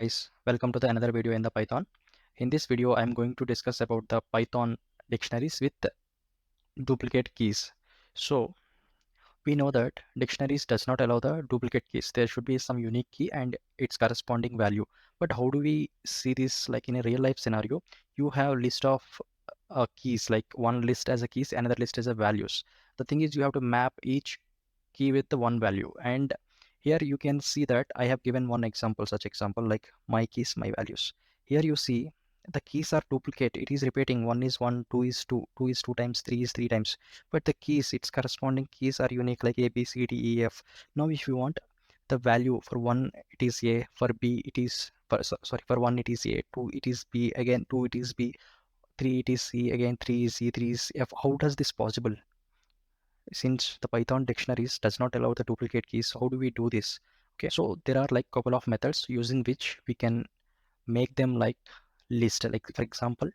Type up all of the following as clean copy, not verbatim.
Guys, welcome to the another video in the Python. In this video, I'm going to discuss about the Python dictionaries with duplicate keys. So we know that dictionaries does not allow the duplicate keys. There should be some unique key and its corresponding value. But how do we see this like in a real life scenario? You have list of keys, like one list as a keys, another list as a values. The thing is you have to map each key with the one value, and here you can see that I have given one example, such example like my keys, my values. Here you see the keys are duplicate. It is repeating. One is one, two is two, two is two times, three is three times. But the keys, its corresponding keys are unique, like A, B, C, D, E, F. Now, if you want the value for one, it is A. For B, it is sorry. For one, it is A. Two, it is B. Again, two, it is B. Three, it is C. Again, three is C. Three is F. How does this possible? Since the Python dictionaries does not allow the duplicate keys, how do we do this? Okay, so there are like couple of methods using which we can make them like list. Like for example,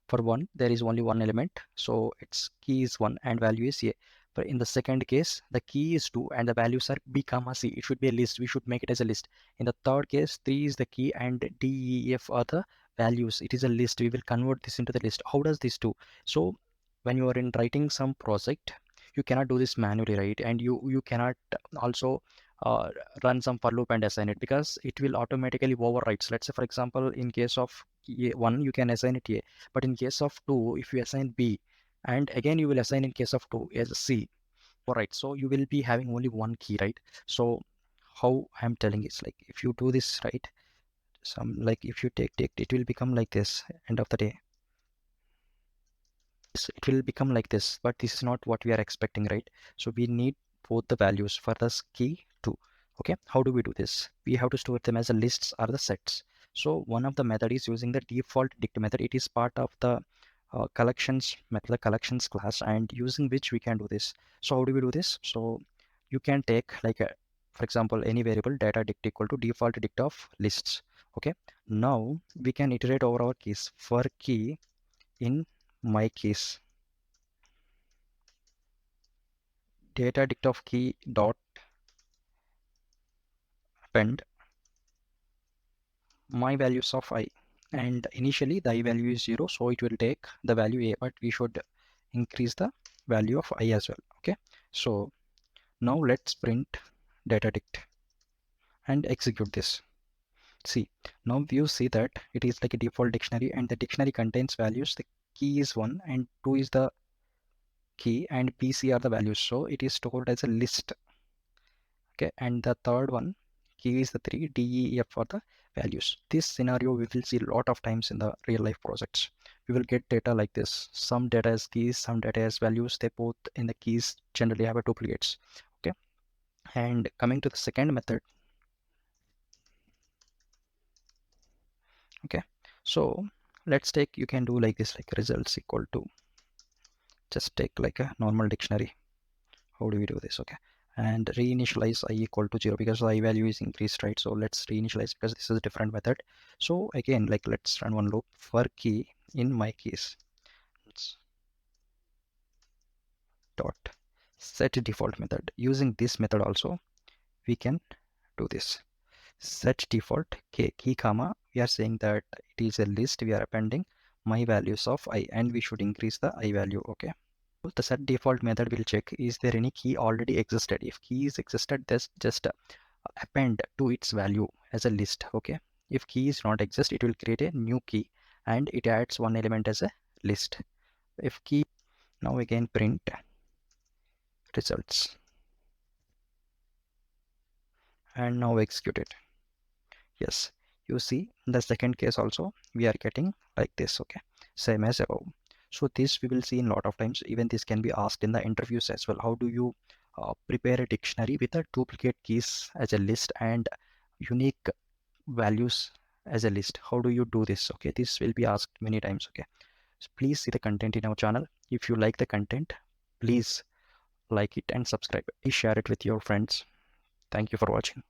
for one, there is only one element, so its key is one and value is A. But in the second case, the key is 2 and the values are B comma C. It should be a list. We should make it as a list. In the third case, 3 is the key and D, E, F are the values. It is a list. We will convert this into the list. How does this do? So when you are in writing some project, you cannot do this manually, right? And you cannot also uh, run some for loop and assign it, because it will automatically overwrite. Let's say for example, in case of A1, you can assign it A, but in case of 2, if you assign B, and again you will assign in case of 2 as C, right? So you will be having only one key, right? So how I'm telling is like, if you do this right, some like if you take it will become like this. End of the day, it will become like this, but this is not what we are expecting, right? So we need both the values for this key too. Okay, how do we do this? We have to store them as a lists or the sets. So one of the method is using the default dict method. It is part of the collections method, the collections class, and using which we can do this. So how do we do this? So you can take like a, for example, any variable data dict equal to default dict of lists. Okay, now we can iterate over our keys. For key, in my case, data dict of key dot append my values of I, and initially the I value is 0, so it will take the value A, but we should increase the value of I as well. Okay, so now let's print data dict and execute this. See, now you see that it is like a default dictionary, and the dictionary contains values. The key is 1 and 2 is the key and BC are the values, so it is stored as a list. Okay, and the third one, key is the 3, D, E, F for the values. This scenario we will see a lot of times in the real life projects. We will get data like this. Some data as keys, some data as values. They both in the keys generally have a duplicates. Okay, and coming to the second method. Okay, so let's take, you can do like this, like results equal to, just take like a normal dictionary. How do we do this? Okay, and reinitialize I equal to 0 because the I value is increased, right? So let's reinitialize because this is a different method. So again, like let's run one loop for key in my case. It's dot set default method. Using this method also we can do this. Set default key comma, we are saying that it is a list, we are appending my values of I, and we should increase the I value. Okay, the set default method will check is there any key already existed. If key is existed, this just append to its value as a list. Okay, if key is not exist, it will create a new key and it adds one element as a list. If key, now again print results and now execute it. Yes, you see in the second case also we are getting like this. Okay, same as above. So this we will see in a lot of times. Even this can be asked in the interviews as well. How do you prepare a dictionary with a duplicate keys as a list and unique values as a list? How do you do this? Okay, this will be asked many times. Okay, so please see the content in our channel. If you like the content, please like it and subscribe. Please share it with your friends. Thank you for watching.